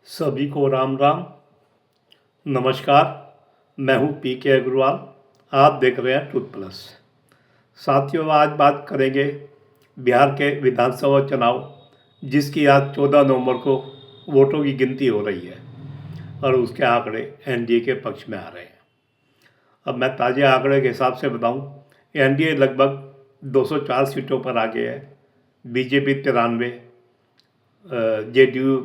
सभी को राम राम। नमस्कार। मैं हूं पी के अग्रवाल। आप देख रहे हैं ट्रूथ प्लस। साथियों, आज बात करेंगे बिहार के विधानसभा चुनाव, जिसकी आज 14 नवंबर को वोटों की गिनती हो रही है और उसके आंकड़े एनडीए के पक्ष में आ रहे हैं। अब मैं ताज़े आंकड़े के हिसाब से बताऊं, एनडीए लगभग 204 सीटों पर आगे है, बीजेपी 93, जेडीयू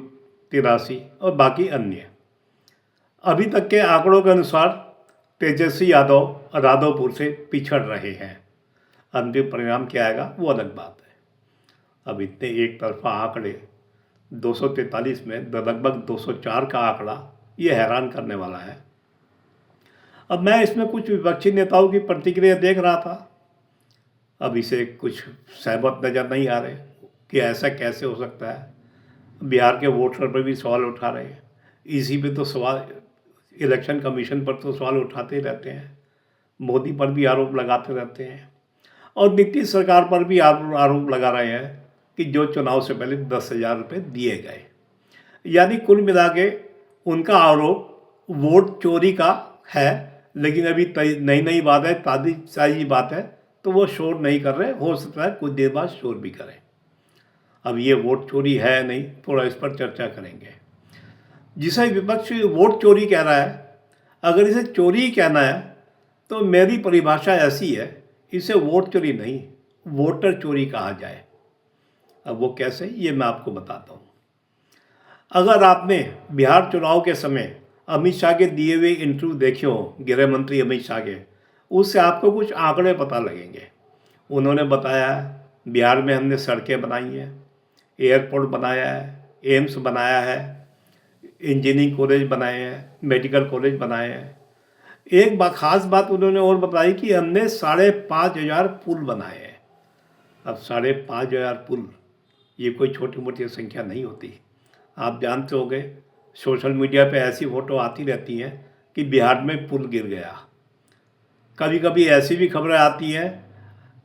83 और बाकी अन्य। अभी तक के आंकड़ों के अनुसार तेजस्वी यादव राघोपुर से पिछड़ रहे हैं। अंतिम परिणाम क्या आएगा वो अलग बात है। अब इतने एक तरफा आंकड़े 243 में लगभग 204 का आंकड़ा, ये हैरान करने वाला है। अब मैं इसमें कुछ विपक्षी नेताओं की प्रतिक्रिया देख रहा था। अब इसे कुछ सहमत नज़र नहीं आ रहे कि ऐसा कैसे हो सकता है। बिहार के वोटर पर भी सवाल उठा रहे हैं। इसी पे तो सवाल, इलेक्शन कमीशन पर तो सवाल उठाते ही रहते हैं, मोदी पर भी आरोप लगाते रहते हैं और नीतीश सरकार पर भी आरोप लगा रहे हैं कि जो चुनाव से पहले 10,000 रुपये दिए गए। यानी कुल मिला के उनका आरोप वोट चोरी का है। लेकिन अभी नई नई बात है, ताज़ी बात है, तो वो शोर नहीं कर रहे। हो सकता है कुछ देर बाद शोर भी करें। अब ये वोट चोरी है नहीं, थोड़ा इस पर चर्चा करेंगे। जिसे विपक्ष वोट चोरी कह रहा है, अगर इसे चोरी कहना है तो मेरी परिभाषा ऐसी है, इसे वोट चोरी नहीं, वोटर चोरी कहा जाए। अब वो कैसे, ये मैं आपको बताता हूँ। अगर आपने बिहार चुनाव के समय अमित शाह के दिए हुए इंटरव्यू देखे हो, गृह मंत्री अमित शाह के, उससे आपको कुछ आंकड़े पता लगेंगे। उन्होंने बताया बिहार में हमने सड़कें बनाई हैं, एयरपोर्ट बनाया है, एम्स बनाया है, इंजीनियरिंग कॉलेज बनाए हैं, मेडिकल कॉलेज बनाए हैं। एक खास बात उन्होंने और बताई कि हमने 5,500 पुल बनाए हैं। अब 5,500 पुल, ये कोई छोटी मोटी संख्या नहीं होती। आप जानते होंगे, सोशल मीडिया पे ऐसी फ़ोटो आती रहती हैं कि बिहार में पुल गिर गया। कभी कभी ऐसी भी खबरें आती हैं,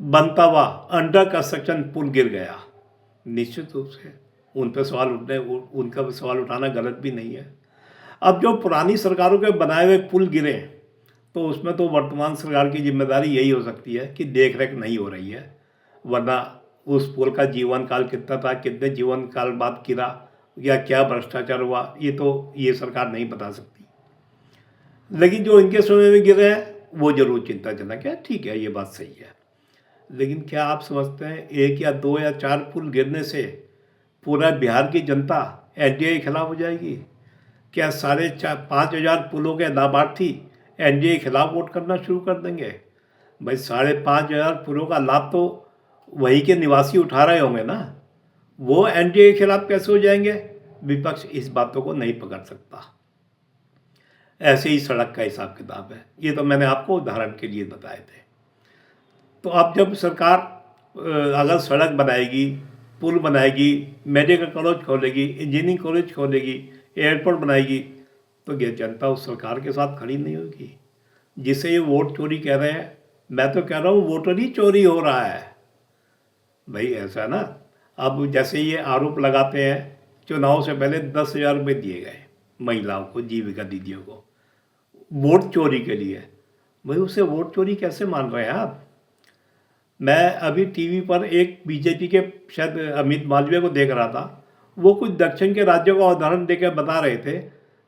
बनता हुआ अंडर कंस्ट्रक्शन पुल गिर गया। निश्चित रूप से उनका भी सवाल उठाना गलत भी नहीं है। अब जो पुरानी सरकारों के बनाए हुए पुल गिरे, तो उसमें तो वर्तमान सरकार की जिम्मेदारी यही हो सकती है कि देख रेख नहीं हो रही है। वरना उस पुल का जीवन काल कितना था, कितने जीवन काल बाद गिरा, या क्या भ्रष्टाचार हुआ, ये सरकार नहीं बता सकती। लेकिन जो इनके समय में गिरे हैं वो जरूर चिंताजनक है। ठीक है, ये बात सही है। लेकिन क्या आप समझते हैं 1 या 2 या 4 पुल गिरने से पूरा बिहार की जनता एनडीए के खिलाफ हो जाएगी? क्या 5,500 पुलों के लाभार्थी एनडीए के खिलाफ वोट करना शुरू कर देंगे? भाई 5,500 पुलों का लाभ तो वही के निवासी उठा रहे होंगे ना, वो एनडीए के खिलाफ कैसे हो जाएंगे? विपक्ष इस बातों को नहीं पकड़ सकता। ऐसे ही सड़क का हिसाब किताब है। ये तो मैंने आपको उदाहरण के लिए बताए थे। तो अब जब सरकार अगर सड़क बनाएगी, पुल बनाएगी, मेडिकल कॉलेज खोलेगी, इंजीनियरिंग कॉलेज खोलेगी, एयरपोर्ट बनाएगी, तो क्या जनता उस सरकार के साथ खड़ी नहीं होगी? जिसे ये वोट चोरी कह रहे हैं, मैं तो कह रहा हूँ वोटर ही चोरी हो रहा है। भाई ऐसा ना, अब जैसे ये आरोप लगाते हैं चुनाव से पहले 10,000 रुपये दिए गए महिलाओं को, जीविका दीदियों को, वोट चोरी के लिए। भाई उसे वोट चोरी कैसे मान रहे हैं आप? मैं अभी टीवी पर एक बीजेपी के शायद अमित मालवीय को देख रहा था। वो कुछ दक्षिण के राज्यों का उदाहरण देकर बता रहे थे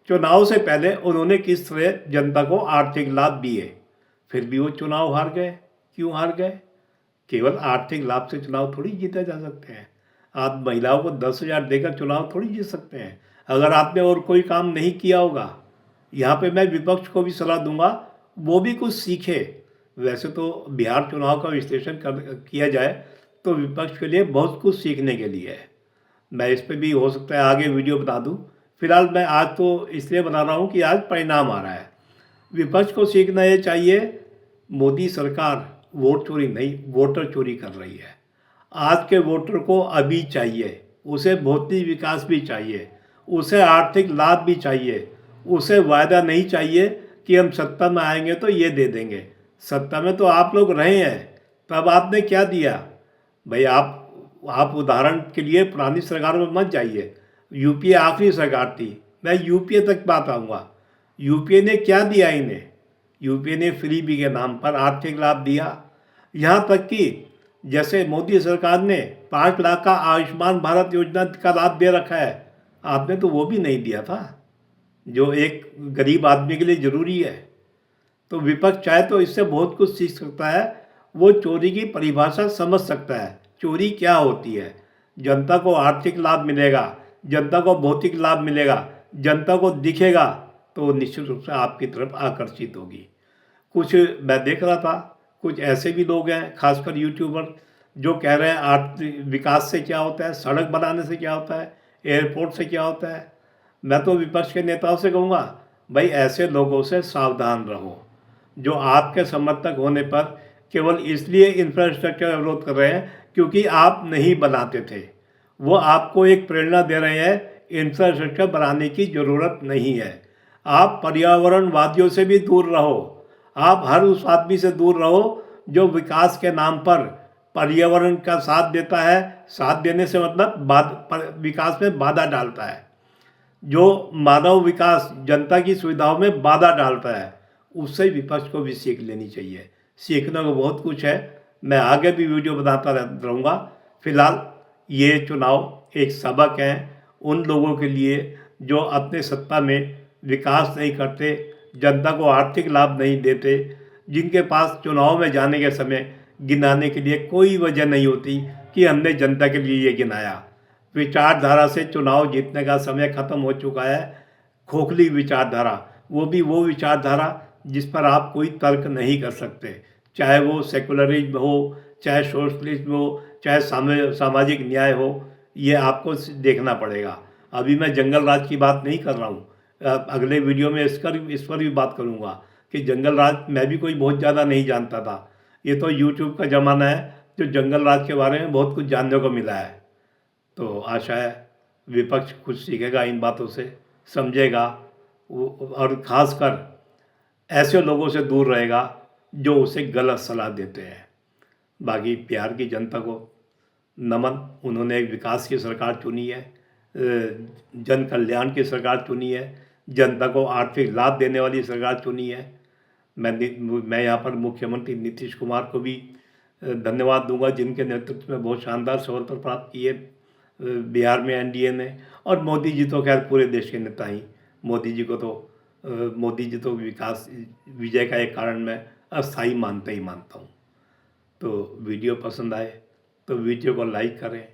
चुनाव से पहले उन्होंने किस तरह जनता को आर्थिक लाभ दिए, फिर भी वो चुनाव हार गए। क्यों हार गए? केवल आर्थिक लाभ से चुनाव थोड़ी जीते जा सकते हैं। आप महिलाओं को 10,000 देकर चुनाव थोड़ी जीत सकते हैं। अगर आपने और कोई काम नहीं किया होगा, यहाँ पे मैं विपक्ष को भी सलाह दूंगा, वो भी कुछ सीखे। वैसे तो बिहार चुनाव का विश्लेषण किया जाए तो विपक्ष के लिए बहुत कुछ सीखने के लिए है। मैं इस पर भी हो सकता है आगे वीडियो बना दूं। फिलहाल मैं आज तो इसलिए बना रहा हूं कि आज परिणाम आ रहा है। विपक्ष को सीखना ये चाहिए, मोदी सरकार वोट चोरी नहीं, वोटर चोरी कर रही है। आज के वोटर को अभी चाहिए, उसे भौतिक विकास भी चाहिए, उसे आर्थिक लाभ भी चाहिए, उसे वायदा नहीं चाहिए कि हम सत्ता में आएंगे तो ये दे देंगे। सत्ता में तो आप लोग रहे हैं, तब आपने क्या दिया? भाई आप उदाहरण के लिए पुरानी सरकार में मत जाइए। यूपीए आखिरी सरकार थी, मैं यूपीए तक बात आऊँगा। यूपीए ने क्या दिया इन्हें? यूपीए ने फ्रीबी के नाम पर आर्थिक लाभ दिया। यहाँ तक कि जैसे मोदी सरकार ने 5 लाख का आयुष्मान भारत योजना का लाभ दे रखा है, आपने तो वो भी नहीं दिया था, जो एक गरीब आदमी के लिए ज़रूरी है। तो विपक्ष चाहे तो इससे बहुत कुछ सीख सकता है। वो चोरी की परिभाषा समझ सकता है, चोरी क्या होती है। जनता को आर्थिक लाभ मिलेगा, जनता को भौतिक लाभ मिलेगा, जनता को दिखेगा, तो वो निश्चित रूप से आपकी तरफ आकर्षित होगी। कुछ मैं देख रहा था, कुछ ऐसे भी लोग हैं, खासकर यूट्यूबर, जो कह रहे हैं आर्थिक विकास से क्या होता है, सड़क बनाने से क्या होता है, एयरपोर्ट से क्या होता है। मैं तो विपक्ष के नेताओं से कहूँगा, भाई ऐसे लोगों से सावधान रहो, जो आपके समर्थक होने पर केवल इसलिए इंफ्रास्ट्रक्चर का विरोध कर रहे हैं क्योंकि आप नहीं बनाते थे। वो आपको एक प्रेरणा दे रहे हैं, इंफ्रास्ट्रक्चर बनाने की ज़रूरत नहीं है। आप पर्यावरणवादियों से भी दूर रहो। आप हर उस आदमी से दूर रहो जो विकास के नाम पर पर्यावरण का साथ देता है। साथ देने से मतलब विकास में बाधा डालता है। जो मानव विकास, जनता की सुविधाओं में बाधा डालता है, उससे विपक्ष को भी सीख लेनी चाहिए। सीखने को बहुत कुछ है, मैं आगे भी वीडियो बनाता रहूँगा। फिलहाल ये चुनाव एक सबक है उन लोगों के लिए जो अपने सत्ता में विकास नहीं करते, जनता को आर्थिक लाभ नहीं देते, जिनके पास चुनाव में जाने के समय गिनाने के लिए कोई वजह नहीं होती कि हमने जनता के लिए ये गिनाया। विचारधारा से चुनाव जीतने का समय खत्म हो चुका है। खोखली विचारधारा, वो भी वो विचारधारा जिस पर आप कोई तर्क नहीं कर सकते, चाहे वो सेकुलरिज्म हो, चाहे सोशलिज्म हो, चाहे सामाजिक न्याय हो, ये आपको देखना पड़ेगा। अभी मैं जंगल राज की बात नहीं कर रहा हूँ, अगले वीडियो में इस पर भी बात करूँगा कि जंगल राज मैं भी कोई बहुत ज़्यादा नहीं जानता था। ये तो यूट्यूब का ज़माना है, जो जंगल राज के बारे में बहुत कुछ जानने को मिला है। तो आशा है विपक्ष कुछ सीखेगा इन बातों से, समझेगा, और ख़ासकर ऐसे लोगों से दूर रहेगा जो उसे गलत सलाह देते हैं। बाकी बिहार की जनता को नमन, उन्होंने एक विकास की सरकार चुनी है, जन कल्याण की सरकार चुनी है, जनता को आर्थिक लाभ देने वाली सरकार चुनी है। मैं यहाँ पर मुख्यमंत्री नीतीश कुमार को भी धन्यवाद दूंगा, जिनके नेतृत्व में बहुत शानदार सफलता प्राप्त की है बिहार में एनडीए ने। और मोदी जी तो खैर पूरे देश के नेता ही, मोदी जी तो विकास विजय का एक कारण मैं अस्थाई मानता ही मानता हूँ। तो वीडियो पसंद आए तो वीडियो को लाइक करें,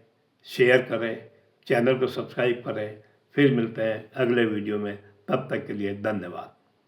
शेयर करें, चैनल को सब्सक्राइब करें। फिर मिलते हैं अगले वीडियो में, तब तक के लिए धन्यवाद।